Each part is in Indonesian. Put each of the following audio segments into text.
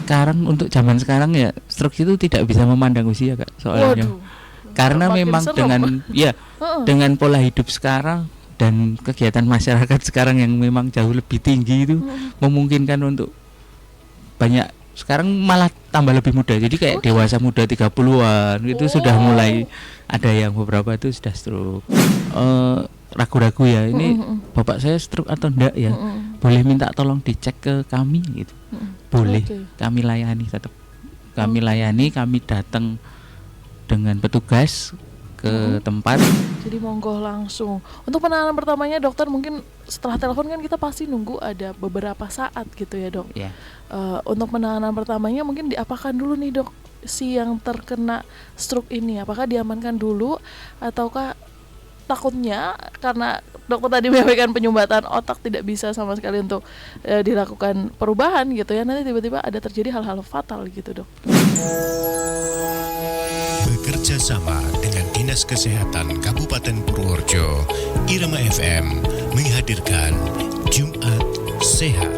sekarang, untuk zaman sekarang ya, stroke itu tidak bisa memandang usia, Kak, soalnya. Waduh, Karena makin memang serem. dengan ya Heeh. dengan pola hidup sekarang dan kegiatan masyarakat sekarang yang memang jauh lebih tinggi itu memungkinkan untuk banyak, sekarang malah tambah lebih muda. Jadi kayak dewasa muda 30-an itu sudah mulai ada yang beberapa itu sudah stroke. Ragu-ragu ya, ini bapak saya stroke atau enggak ya. Boleh minta tolong dicek ke kami gitu. Boleh. Oke. Kami layani tetap. Kami layani, kami datang dengan petugas ke tempat. Jadi monggo langsung. Untuk penanganan pertamanya dokter, mungkin setelah telepon kan kita pasti nunggu ada beberapa saat gitu ya dok. Ya. Untuk penanganan pertamanya mungkin diapakan dulu nih dok, si yang terkena stroke ini? Apakah diamankan dulu ataukah takutnya karena dokter tadi menyampaikan penyumbatan otak tidak bisa sama sekali untuk dilakukan perubahan gitu ya, nanti tiba-tiba ada terjadi hal-hal fatal gitu dok? Bekerja sama dengan Dinas Kesehatan Kabupaten Purworejo, Irama FM menghadirkan Jumat Sehat.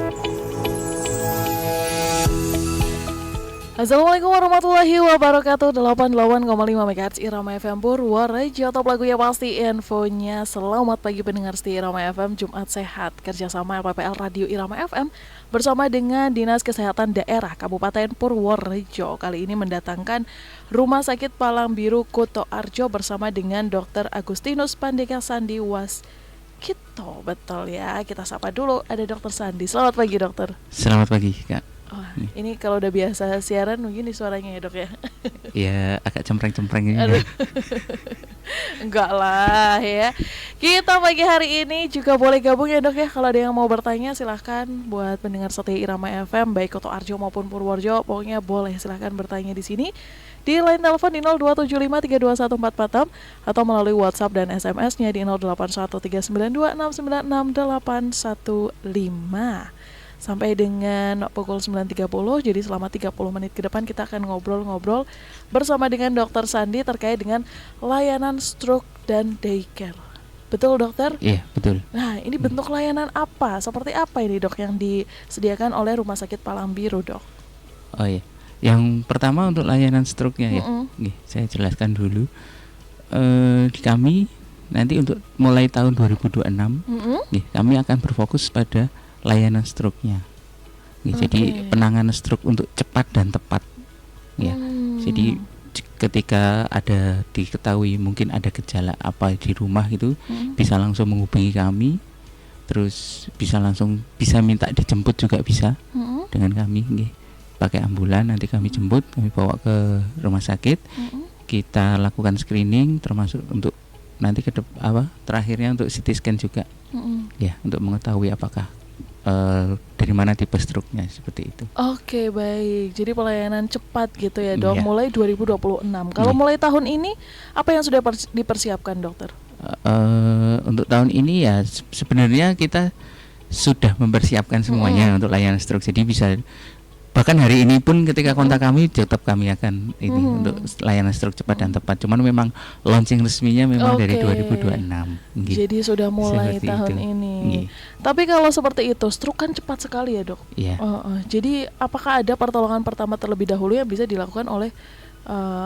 Assalamualaikum warahmatullahi wabarakatuh. 88,5 MHz Irama FM Purworejo. Top lagunya pasti infonya. Selamat pagi pendengar setia Irama FM, Jumat Sehat kerjasama LPPL Radio Irama FM bersama dengan Dinas Kesehatan Daerah Kabupaten Purworejo. Kali ini mendatangkan Rumah Sakit Palang Biru Kuto Arjo bersama dengan Dr. Agustinus Pandega Sandi Waskito. Betul ya, kita sapa dulu, ada Dr. Sandi. Selamat pagi dokter. Selamat pagi, Kak. Wah, ini kalau udah biasa siaran begini suaranya ya dok ya? Ya agak cempreng-cempreng ini. Aduh. Enggak lah ya. Kita pagi hari ini juga boleh gabung ya dok ya. Kalau ada yang mau bertanya silahkan buat pendengar setia Irama FM baik Kuto Arjo maupun Purworejo, pokoknya boleh silahkan bertanya di sini di line telepon di 027532146 atau melalui WhatsApp dan SMS-nya di 081392696815 sampai dengan pukul 9.30. Jadi selama 30 menit ke depan kita akan ngobrol-ngobrol bersama dengan Dr. Sandi terkait dengan layanan stroke dan daycare. Betul dokter? Iya, betul. Nah, ini bentuk layanan apa? Seperti apa ini dok yang disediakan oleh Rumah Sakit Palang Biru dok? Oh iya. Yang pertama untuk layanan stroke-nya ya. Nih, saya jelaskan dulu. Di kami nanti untuk mulai tahun 2026 nih, kami akan berfokus pada layanan stroke-nya. Jadi penanganan stroke untuk cepat dan tepat. Ya. Jadi ketika ada diketahui mungkin ada gejala apa di rumah itu bisa langsung menghubungi kami. Terus bisa minta dijemput juga bisa dengan kami nggih. Pakai ambulan nanti kami jemput, kami bawa ke rumah sakit. Kita lakukan screening termasuk untuk nanti terakhirnya untuk CT scan juga. Ya, untuk mengetahui apakah dari mana tipe stroke-nya seperti itu. Oke, baik. Jadi pelayanan cepat gitu ya, Dok. Iya. Mulai 2026. Kalau mulai tahun ini apa yang sudah dipersiapkan, Dokter? Untuk tahun ini ya sebenarnya kita sudah mempersiapkan semuanya untuk layanan stroke. Jadi bisa bahkan hari ini pun ketika kontak kami tetap kami akan ini untuk layanan stroke cepat dan tepat. Cuman memang launching resminya memang dari 2026. Gitu. Jadi sudah mulai Seperti tahun itu. ini. Gitu. Tapi kalau seperti itu, stroke kan cepat sekali ya dok. Iya. Jadi apakah ada pertolongan pertama terlebih dahulu yang bisa dilakukan oleh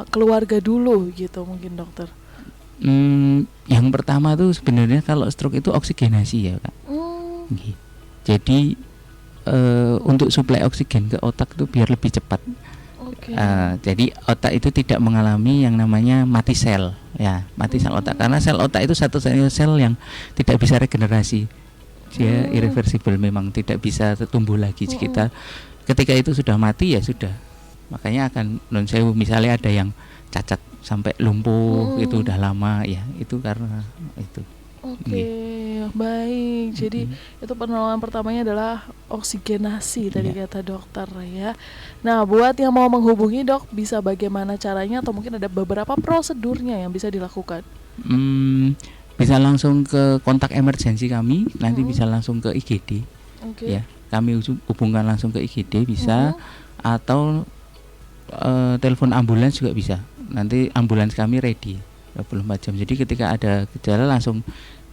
keluarga dulu gitu mungkin dokter? Yang pertama tuh sebenarnya kalau stroke itu oksigenasi ya kak. Gitu. Jadi untuk suplai oksigen ke otak itu biar lebih cepat. Jadi otak itu tidak mengalami yang namanya mati sel, ya mati sel otak karena sel otak itu satu-satunya sel yang tidak bisa regenerasi, dia irreversible, memang tidak bisa tumbuh lagi. Kita ketika itu sudah mati ya sudah, makanya akan non sewu misalnya ada yang cacat sampai lumpuh itu udah lama ya itu karena itu. Oke, baik. Jadi itu penolongan pertamanya adalah oksigenasi tadi kata dokter ya. Nah, buat yang mau menghubungi dok, bisa bagaimana caranya atau mungkin ada beberapa prosedurnya yang bisa dilakukan? Bisa langsung ke kontak emergensi kami, nanti bisa langsung ke IGD. Ya, kami hubungkan langsung ke IGD bisa, atau telepon ambulans juga bisa. Nanti ambulans kami ready 24 jam. Jadi ketika ada gejala langsung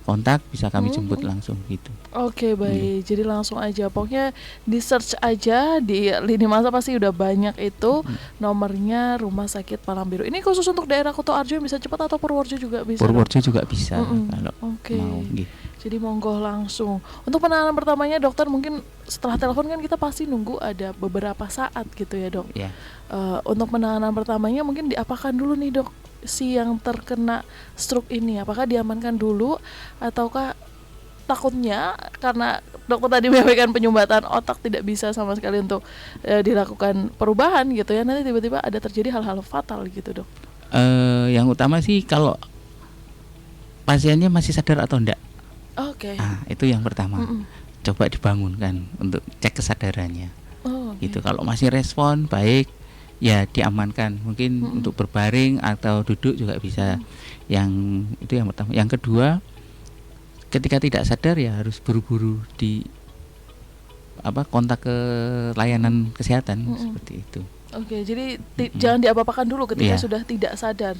kontak, bisa kami jemput langsung gitu. Oke, baik. Jadi langsung aja, pokoknya di search aja di lini masa pasti udah banyak itu nomornya Rumah Sakit Palang Biru. Ini khusus untuk daerah Kutoarjo yang bisa cepat atau Purworejo juga bisa? Purworejo juga bisa kalau mau. Jadi monggo langsung. Untuk penanganan pertamanya dokter, mungkin setelah telepon kan kita pasti nunggu ada beberapa saat gitu ya dok. Yeah. Untuk penanganan pertamanya mungkin diapakan dulu nih dok si yang terkena stroke ini? Apakah diamankan dulu ataukah takutnya karena dokter tadi menyampaikan penyumbatan otak tidak bisa sama sekali untuk dilakukan perubahan gitu ya, nanti tiba-tiba ada terjadi hal-hal fatal gitu dok? Yang utama sih kalau pasiennya masih sadar atau enggak. Oke. Nah, itu yang pertama. Coba dibangunkan untuk cek kesadarannya. Gitu. Kalau masih respon baik, ya diamankan. Mungkin untuk berbaring atau duduk juga bisa. Yang itu yang pertama. Yang kedua, ketika tidak sadar ya harus buru-buru kontak ke layanan kesehatan seperti itu. Oke, jadi jangan diapa-apakan dulu ketika sudah tidak sadar.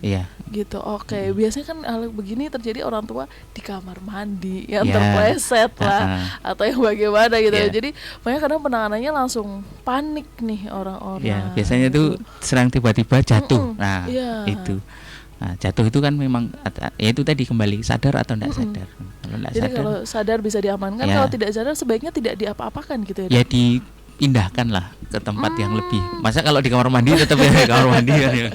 Gitu. Oke, biasanya kan hal begini terjadi orang tua di kamar mandi yang terpleset lah atau yang bagaimana gitu. Jadi makanya kadang penanganannya langsung panik nih orang-orang. Biasanya itu serang tiba-tiba jatuh. Itu. Nah, jatuh itu kan memang ya itu tadi kembali sadar atau tidak sadar. Jadi kalau sadar bisa diamankan, kalau tidak sadar sebaiknya tidak diapa-apakan gitu ya. Ya dipindahkan lah ke tempat yang lebih. Masa kalau di kamar mandi tetap ya di kamar mandi kan ya.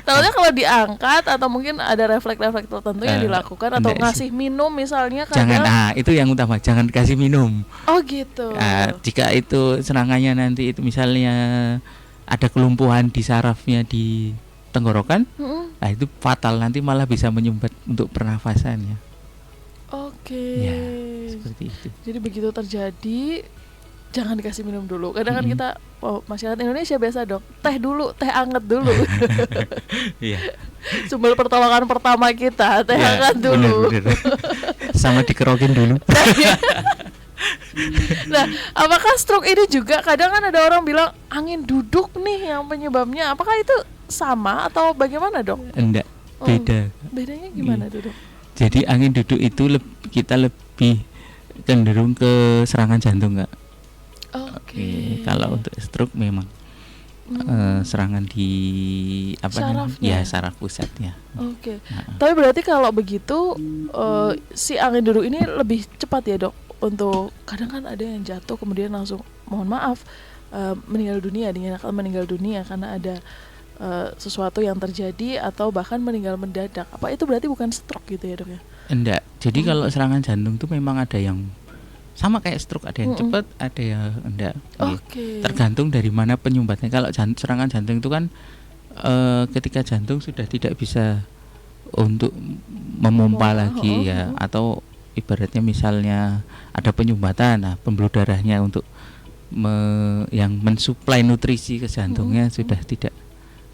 Takutnya kalau diangkat atau mungkin ada refleks-refleks tertentu yang dilakukan atau ngasih minum misalnya kadang. Jangan, itu yang utama, jangan kasih minum. Oh gitu. Jika itu serangannya nanti itu misalnya ada kelumpuhan di sarafnya di tenggorokan, nah itu fatal, nanti malah bisa menyumbat untuk pernafasan ya. Oke. Ya, seperti itu. Jadi begitu terjadi jangan dikasih minum dulu. Kadang kan kita masyarakat Indonesia biasa dok, teh anget dulu. Iya. Sumber pertolongan pertama kita teh anget dulu. Bener. Sama dikerokin dulu. Nah, apakah stroke ini juga kadang kan ada orang bilang angin duduk nih yang penyebabnya? Apakah itu sama atau bagaimana dok? Enggak, beda. Bedanya gimana tuh dok? Jadi angin duduk itu kita lebih cenderung ke serangan jantung nggak? Oke. Kalau untuk stroke memang serangan di saraf pusatnya. Oke. Tapi berarti kalau begitu si angin duduk ini lebih cepat ya dok? Untuk kadang kan ada yang jatuh kemudian langsung mohon maaf meninggal dunia, dinyatakan meninggal dunia karena ada sesuatu yang terjadi atau bahkan meninggal mendadak. Apa itu berarti bukan stroke gitu ya dok ya? Enggak. Jadi kalau serangan jantung itu memang ada yang sama kayak stroke, ada yang cepat, ada yang enggak. Tergantung dari mana penyumbatnya. Kalau serangan jantung itu kan ketika jantung sudah tidak bisa untuk memompa lagi ya, atau ibaratnya misalnya ada penyumbatan, nah pembuluh darahnya untuk yang mensuplai nutrisi ke jantungnya sudah tidak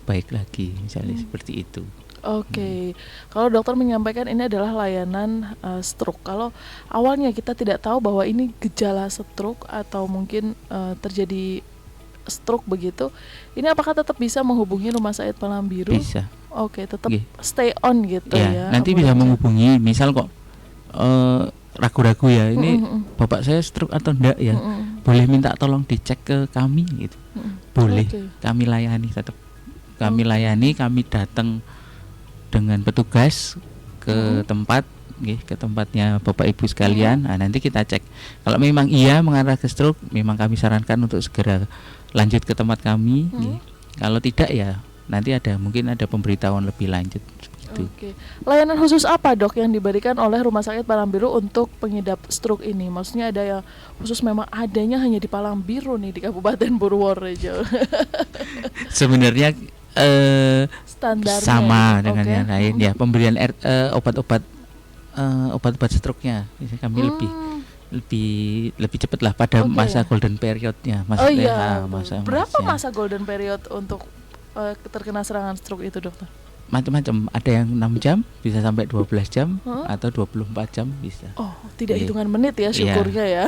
baik lagi, misalnya seperti itu. Oke. Kalau dokter menyampaikan ini adalah layanan stroke. Kalau awalnya kita tidak tahu bahwa ini gejala stroke atau mungkin terjadi stroke begitu, ini apakah tetap bisa menghubungi Rumah Sakit Palang Biru? Bisa. Oke, tetap stay on gitu ya. Nanti bisa menghubungi, misal kok ragu-ragu ya, ini bapak saya stroke atau enggak ya, boleh minta tolong dicek ke kami gitu. Boleh, kami layani tetap. Kami layani, kami datang dengan petugas ke tempat, ke tempatnya bapak ibu sekalian. Nah, nanti kita cek. Kalau memang iya mengarah ke stroke, memang kami sarankan untuk segera lanjut ke tempat kami. Kalau tidak ya nanti mungkin ada pemberitahuan lebih lanjut. Oke. Layanan khusus apa dok yang diberikan oleh Rumah Sakit Palang Biru untuk pengidap stroke ini? Maksudnya ada yang khusus memang adanya hanya di Palang Biru nih di Kabupaten Purworejo? Sebenarnya standarnya sama dengan yang lain ya, pemberian obat-obat stroke-nya kami lebih cepat lah pada masa golden periodnya. Berapa masa golden period untuk terkena serangan stroke itu dokter? macam-macam, ada yang 6 jam bisa sampai 12 jam atau 24 jam bisa. Oh, tidak hitungan menit ya syukurnya ya.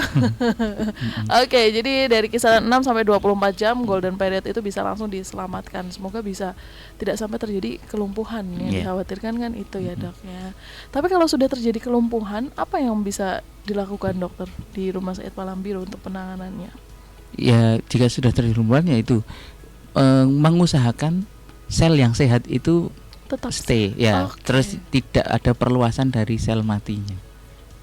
Oke, jadi dari kisaran 6 sampai 24 jam golden period itu bisa langsung diselamatkan. Semoga bisa tidak sampai terjadi kelumpuhan yang dikhawatirkan kan itu ya dok ya. Tapi kalau sudah terjadi kelumpuhan, apa yang bisa dilakukan dokter di Rumah Sakit Palang-Biru untuk penanganannya? Ya, jika sudah terjadi kelumpuhan ya itu mengusahakan sel yang sehat itu tetap stay ya, terus tidak ada perluasan dari sel matinya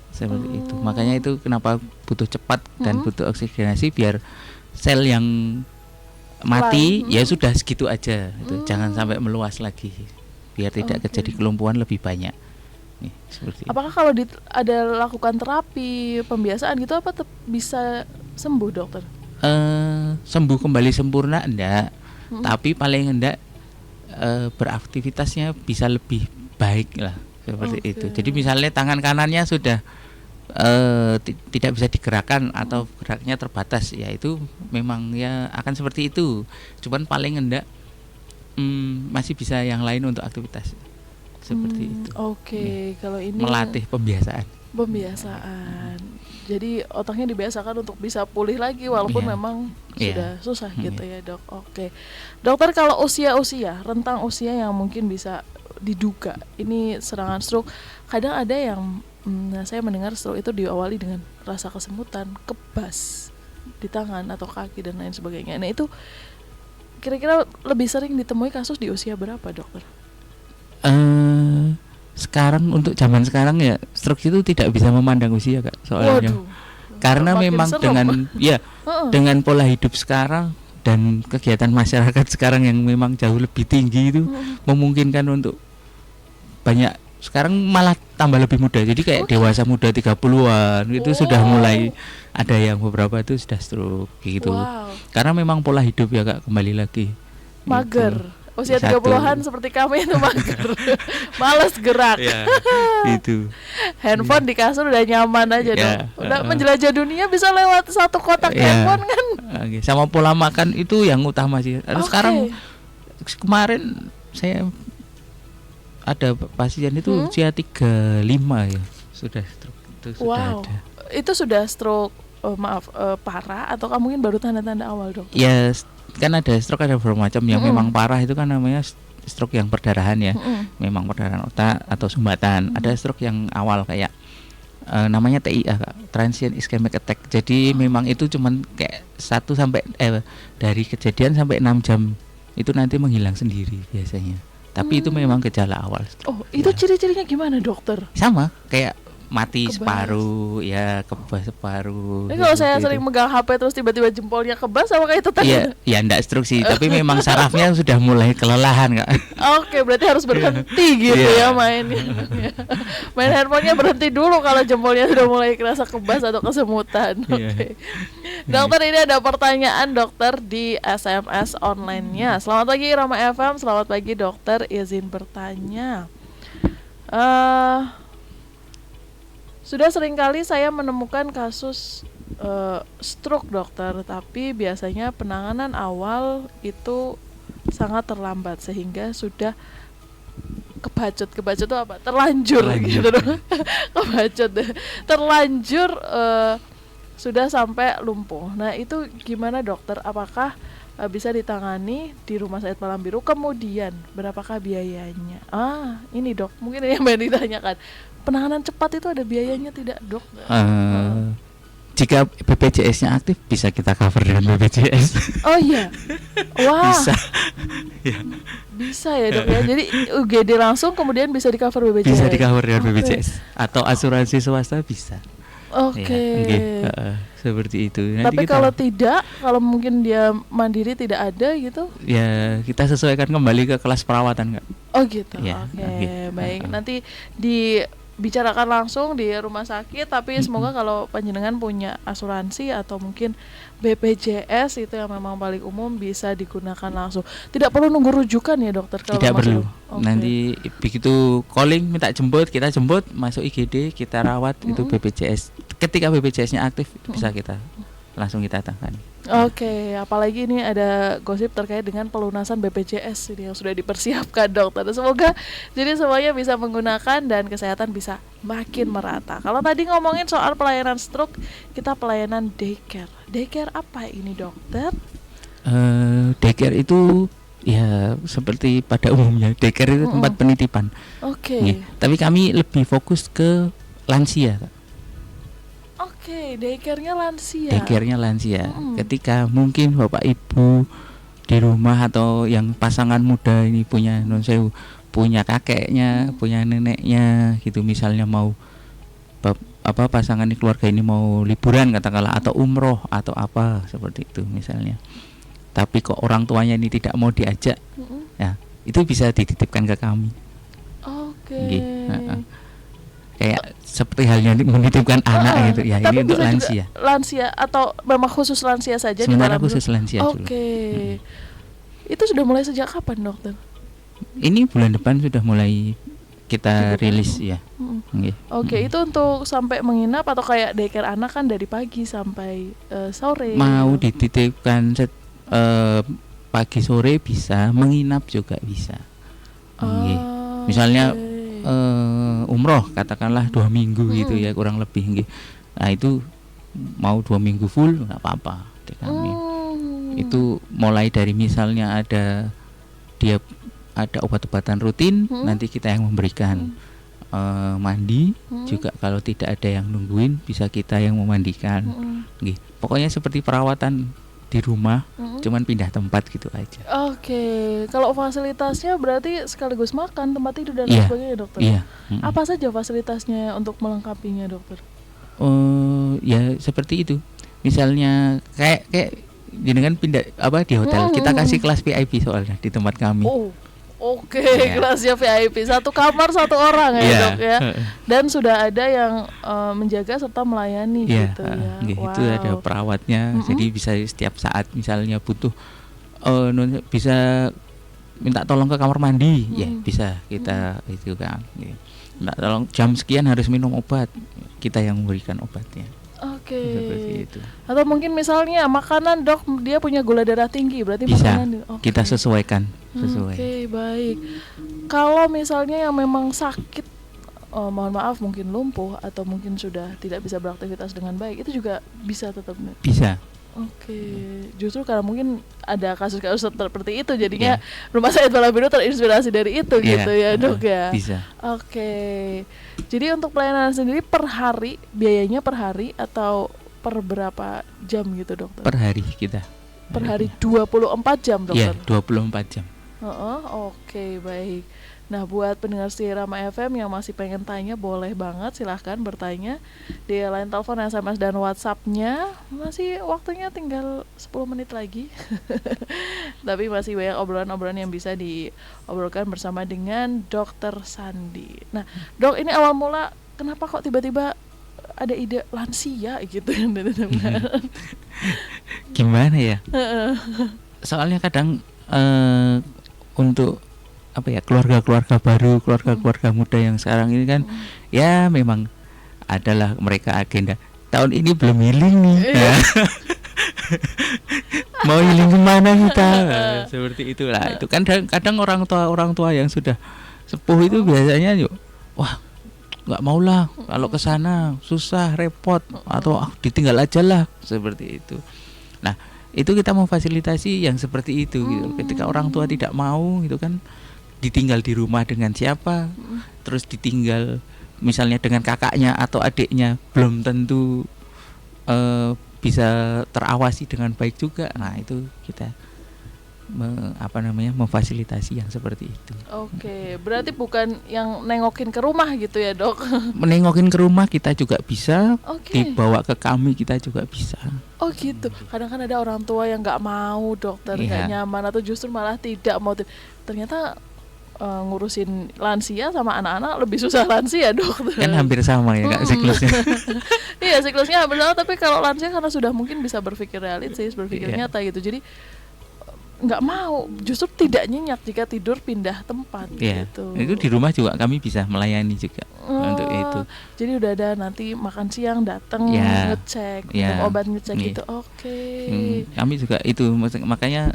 seperti itu. Makanya itu kenapa butuh cepat dan butuh oksigenasi biar sel yang mati ya sudah segitu aja itu, jangan sampai meluas lagi biar tidak terjadi kelumpuhan lebih banyak. Nih, seperti apakah itu. Kalau ada lakukan terapi pembiasaan gitu apa bisa sembuh dokter? Sembuh kembali sempurna enggak, tapi paling enggak beraktivitasnya bisa lebih baik lah seperti itu. Jadi misalnya tangan kanannya sudah tidak bisa digerakkan atau geraknya terbatas, ya itu memang ya akan seperti itu. Cuman paling enggak masih bisa yang lain untuk aktivitas seperti itu. Kalau ini melatih pembiasaan. Jadi otaknya dibiasakan untuk bisa pulih lagi walaupun memang sudah susah gitu ya dok. Dokter, kalau rentang usia yang mungkin bisa diduga ini serangan stroke, kadang ada yang saya mendengar stroke itu diawali dengan rasa kesemutan, kebas di tangan atau kaki dan lain sebagainya. Nah itu kira-kira lebih sering ditemui kasus di usia berapa dokter? Sekarang untuk zaman sekarang ya stroke itu tidak bisa memandang usia Kak, soalnya karena memang dengan pola hidup sekarang dan kegiatan masyarakat sekarang yang memang jauh lebih tinggi itu memungkinkan untuk banyak sekarang malah tambah lebih muda. Jadi kayak dewasa muda 30-an itu sudah mulai ada yang beberapa itu sudah stroke gitu. Karena memang pola hidup ya Kak, kembali lagi mager gitu. Usia 30-an seperti kami itu mager, males gerak. Itu. Handphone di kasur udah nyaman aja dong. Udah menjelajah dunia bisa lewat satu kotak handphone kan. Sama pola makan itu yang utama sih. Sekarang kemarin saya ada pasien itu usia 35 ya sudah stroke. Itu sudah ada. Itu sudah stroke parah atau mungkin baru tanda-tanda awal dok? Ya kan ada stroke ada beberapa macam. Yang memang parah itu kan namanya stroke yang perdarahan ya, memang perdarahan otak atau sumbatan. Ada stroke yang awal kayak namanya TIA Kak, transient ischemic attack. Jadi memang itu cuman kayak 1 sampai dari kejadian sampai 6 jam itu nanti menghilang sendiri biasanya. Tapi itu memang gejala awal. Itu ciri-cirinya gimana dokter? Sama kayak mati separuh ya, kebas separuh. Kalau saya sering megang HP terus tiba-tiba jempolnya kebas, apakah itu tanda? Ya enggak stroke sih, tapi memang sarafnya sudah mulai kelelahan Kak. Berarti harus berhenti gitu ya mainnya. Main handphonenya berhenti dulu kalau jempolnya sudah mulai kerasa kebas atau kesemutan. Dokter, ini ada pertanyaan dokter di SMS online-nya. Selamat pagi Irama FM, selamat pagi dokter, izin bertanya. Sudah seringkali saya menemukan kasus stroke dokter, tapi biasanya penanganan awal itu sangat terlambat sehingga sudah kebacut itu apa? Terlanjur. Gitu dong. Kebacut, terlanjur sudah sampai lumpuh. Nah itu gimana dokter? Apakah bisa ditangani di Rumah Sakit Palang-Biru? Kemudian berapakah biayanya? Ini dok, mungkin yang mau ditanyakan. Penanganan cepat itu ada biayanya tidak dok? Jika BPJS-nya aktif bisa kita cover dengan BPJS. Oh iya, wah. Bisa ya dok ya. Jadi UGD langsung kemudian bisa di cover BPJS. Bisa di cover dengan BPJS atau asuransi swasta bisa. Seperti itu. Nanti tapi kalau tidak, kalau mungkin dia mandiri tidak ada gitu? Ya kita sesuaikan kembali ke kelas perawatan Kak. Gitu. Baik. Nanti dibicarakan langsung di rumah sakit, tapi semoga kalau panjenengan punya asuransi atau mungkin BPJS itu yang memang paling umum bisa digunakan langsung. Tidak perlu nunggu rujukan ya dokter? Tidak perlu. Nanti begitu calling minta jemput, kita jemput, masuk IGD, kita rawat, itu BPJS. Ketika BPJS-nya aktif bisa kita langsung kita tangani. Oke, apalagi ini ada gosip terkait dengan pelunasan BPJS ini yang sudah dipersiapkan dokter. Semoga jadi semuanya bisa menggunakan dan kesehatan bisa makin merata. Kalau tadi ngomongin soal pelayanan stroke, kita pelayanan daycare. Daycare apa ini dokter? Daycare itu ya seperti pada umumnya daycare itu tempat penitipan. Oke. Tapi kami lebih fokus ke lansia. Oke, daycare-nya lansia. Daycare-nya lansia. Ketika mungkin bapak ibu di rumah atau yang pasangan muda ini punya punya kakeknya, punya neneknya gitu, misalnya mau pasangan di keluarga ini mau liburan katakanlah atau umroh atau apa seperti itu misalnya. Tapi kok orang tuanya ini tidak mau diajak, ya itu bisa dititipkan ke kami. Oke. Kayak seperti halnya menitipkan anak gitu ya. Ini untuk lansia. Lansia atau memang khusus lansia saja? Sementara khusus lansia dulu. Oke. Itu sudah mulai sejak kapan dokter? Ini bulan depan sudah mulai kita rilis ya. Oke, itu untuk sampai menginap atau kayak daycare anak kan dari pagi sampai sore. Mau dititipkan pagi sore bisa, menginap juga bisa. Misalnya umroh katakanlah 2 minggu gitu ya kurang lebih. Nah itu mau 2 minggu full nggak apa-apa di kami. Itu mulai dari misalnya ada obat-obatan rutin, nanti kita yang memberikan. Mandi juga kalau tidak ada yang nungguin bisa kita yang memandikan. Pokoknya seperti perawatan di rumah, cuman pindah tempat gitu aja. Oke, kalau fasilitasnya berarti sekaligus makan, tempat tidur dan sebagainya dokter. Iya. Apa saja fasilitasnya untuk melengkapinya dokter? Ya seperti itu. Misalnya kayak jenengan pindah di hotel, kita kasih kelas VIP soalnya di tempat kami. Oke, kelasnya VIP, 1 kamar 1 orang ya dok ya. Dan sudah ada yang menjaga serta melayani gitu ya. Itu ada perawatnya, jadi bisa setiap saat misalnya butuh bisa minta tolong ke kamar mandi, ya bisa kita itu kan. Minta tolong jam sekian harus minum obat, kita yang memberikan obatnya. Oke. Itu. Atau mungkin misalnya makanan dok dia punya gula darah tinggi, berarti bisa makanan kita sesuaikan. Oke, baik. Kalau misalnya yang memang sakit, mohon maaf mungkin lumpuh atau mungkin sudah tidak bisa beraktivitas dengan baik, itu juga bisa tetap? Bisa. Oke, justru karena mungkin ada kasus-kasus seperti itu jadinya Rumah Sakit Balabino terinspirasi dari itu gitu ya dok ya. Bisa. Oke, jadi untuk pelayanan sendiri per hari, biayanya per hari atau per berapa jam gitu dokter? Per hari kita. Per hari 24 jam dokter? Iya, 24 jam. Oke, baik. Nah, buat pendengar setia Irama FM yang masih pengen tanya, boleh banget silahkan bertanya di line telepon, SMS, dan WhatsApp-nya. Masih waktunya tinggal 10 menit lagi. Tapi masih banyak obrolan-obrolan yang bisa diobrolkan bersama dengan Dr. Sandi. Nah, dok, ini awal mula kenapa kok tiba-tiba ada ide lansia gitu? Gimana ya? Soalnya kadang untuk keluarga-keluarga baru, keluarga-keluarga muda yang sekarang ini kan ya memang adalah mereka agenda tahun ini belum healing nih. Mau healing kemana kita? Seperti itulah. Itu kan kadang orang tua yang sudah sepuh itu biasanya wah nggak maulah kalau ke sana susah repot atau ditinggal aja lah seperti itu. Nah itu kita memfasilitasi yang seperti itu gitu. Ketika orang tua tidak mau gitu kan, ditinggal di rumah dengan siapa, terus ditinggal misalnya dengan kakaknya atau adiknya, belum tentu bisa terawasi dengan baik juga. Nah itu kita memfasilitasi yang seperti itu. Oke, berarti bukan yang nengokin ke rumah gitu ya dok? Menengokin ke rumah kita juga bisa, dibawa ke kami kita juga bisa. Oh gitu. Kadang kan ada orang tua yang nggak mau dokter, nggak nyaman atau justru malah tidak mau. Ternyata ngurusin lansia sama anak-anak lebih susah lansia dokter. Kan hampir sama ya kak siklusnya. Iya siklusnya hampir sama, tapi kalau lansia karena sudah mungkin bisa berpikir realistis, berpikir nyata gitu. Jadi nggak mau, justru tidak nyenyak jika tidur pindah tempat gitu. Itu di rumah juga kami bisa melayani juga untuk itu. Jadi udah ada nanti makan siang datang ngecek, minum obat ngecek gitu. Oke. Kami juga itu makanya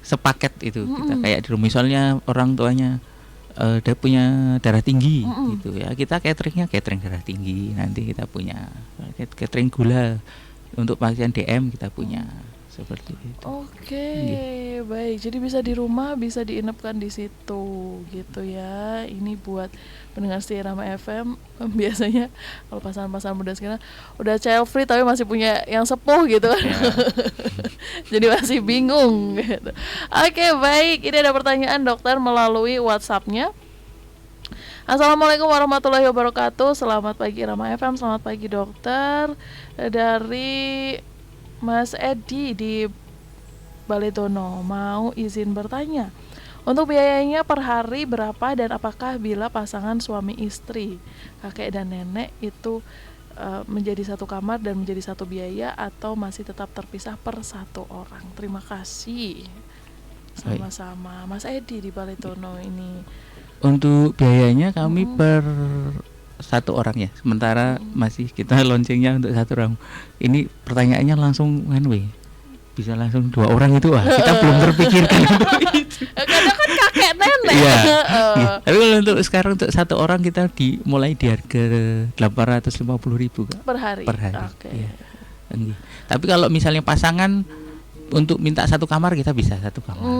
sepaket itu kita kayak di rumah misalnya orang tuanya dia punya darah tinggi gitu ya, kita cateringnya catering darah tinggi, nanti kita punya catering gula untuk pasien DM kita punya. Seperti itu. Oke, baik. Jadi bisa di rumah, bisa diinapkan di situ, gitu ya. Ini buat pendengar setia Irama FM. Biasanya kalau pasangan-pasangan muda sekarang udah child free tapi masih punya yang sepuh gitu kan. Jadi masih bingung. Gitu. Oke, baik. Ini ada pertanyaan dokter melalui WhatsApp-nya. Assalamualaikum warahmatullahi wabarakatuh. Selamat pagi Irama FM. Selamat pagi dokter. Dari Mas Edi di Baletono, mau izin bertanya, untuk biayanya per hari berapa dan apakah bila pasangan suami istri, kakek dan nenek itu menjadi satu kamar dan menjadi satu biaya atau masih tetap terpisah per satu orang? Terima kasih. Sama-sama Mas Edi di Baletono ini. Untuk biayanya kami per satu orang ya, sementara masih kita loncengnya untuk satu orang. Ini pertanyaannya langsung bisa langsung 2 orang itu kita belum terpikirkan untuk itu. Kadang kan kakek nenek. Tapi kalau untuk sekarang untuk satu orang kita dimulai di harga 850.000 Kak. Per hari. Okay. Tapi kalau misalnya pasangan untuk minta satu kamar kita bisa satu kamar.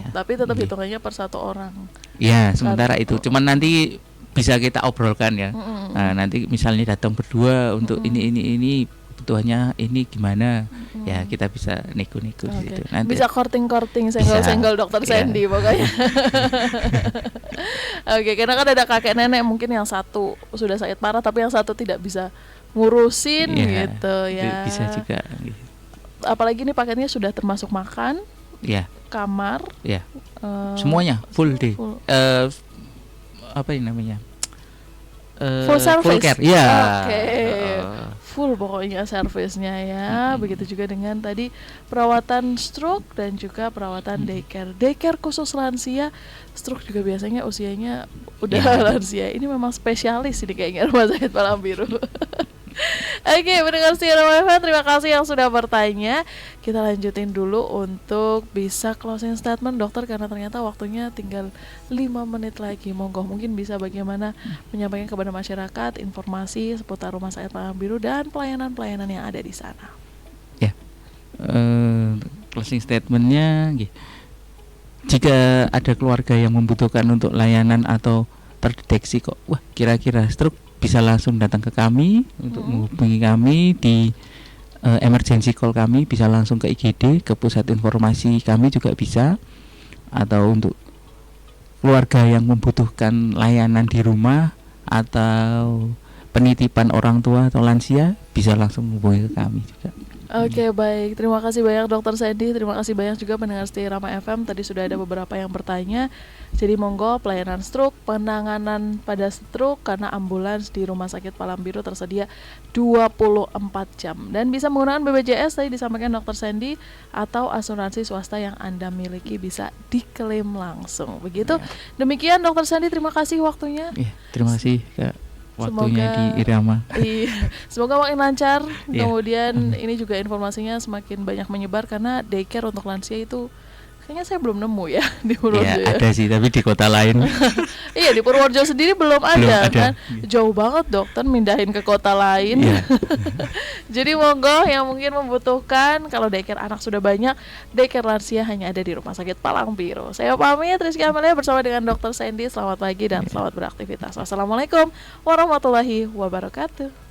Tapi tetap hitungannya per satu orang. Ya, sementara itu. Cuman nanti bisa kita obrolkan ya. Nah, nanti misalnya datang berdua untuk ini kebutuhannya ini gimana, ya kita bisa nego-nego gitu. Nanti bisa korting-korting, senggol-senggol dokter Sandy pokoknya. Karena kan ada kakek nenek mungkin yang satu sudah sakit parah tapi yang satu tidak bisa ngurusin gitu ya. Bisa juga. Apalagi ini paketnya sudah termasuk makan, kamar, semuanya full day. Apa ini namanya? Full service. Full care. Full pokoknya servisnya ya. Begitu juga dengan tadi perawatan stroke dan juga perawatan daycare. Daycare khusus lansia, stroke juga biasanya usianya udah lansia. Ini memang spesialis ini kayaknya Rumah Sakit Palang Biru. Oke, pendengar setia Irama FM, terima kasih yang sudah bertanya. Kita lanjutin dulu untuk bisa closing statement dokter, karena ternyata waktunya tinggal 5 menit lagi. Monggo, mungkin bisa bagaimana menyampaikan kepada masyarakat informasi seputar Rumah Sakit Palang Biru dan pelayanan-pelayanan yang ada di sana. Closing statementnya, jika ada keluarga yang membutuhkan untuk layanan atau terdeteksi kok, kira-kira stroke, bisa langsung datang ke kami untuk menghubungi kami di emergency call kami, bisa langsung ke IGD, ke pusat informasi kami juga bisa, atau untuk keluarga yang membutuhkan layanan di rumah atau penitipan orang tua atau lansia bisa langsung menghubungi ke kami juga. Oke, baik. Terima kasih banyak Dokter Sandy. Terima kasih banyak juga pendengar setia Irama FM. Tadi sudah ada beberapa yang bertanya. Jadi monggo, pelayanan stroke, penanganan pada stroke karena ambulans di Rumah Sakit Palang Biru tersedia 24 jam. Dan bisa menggunakan BPJS tadi disampaikan Dokter Sandy, atau asuransi swasta yang Anda miliki bisa diklaim langsung. Begitu. Demikian Dokter Sandy, terima kasih waktunya. Terima kasih Kak. Waktunya di Irama. Semoga makin lancar. Kemudian ini juga informasinya semakin banyak menyebar, karena daycare untuk lansia itu kayaknya saya belum nemu ya di Purworejo. Ada sih, tapi di kota lain. Iya, di Purworejo sendiri belum ada kan. Jauh banget dokter mindahin ke kota lain. Jadi monggo yang mungkin membutuhkan, kalau daycare anak sudah banyak, daycare lansia hanya ada di Rumah Sakit Palang Biru. Saya pamit, Rizky Amelia bersama dengan Dokter Sandy. Selamat pagi dan selamat beraktivitas. Wassalamualaikum warahmatullahi wabarakatuh.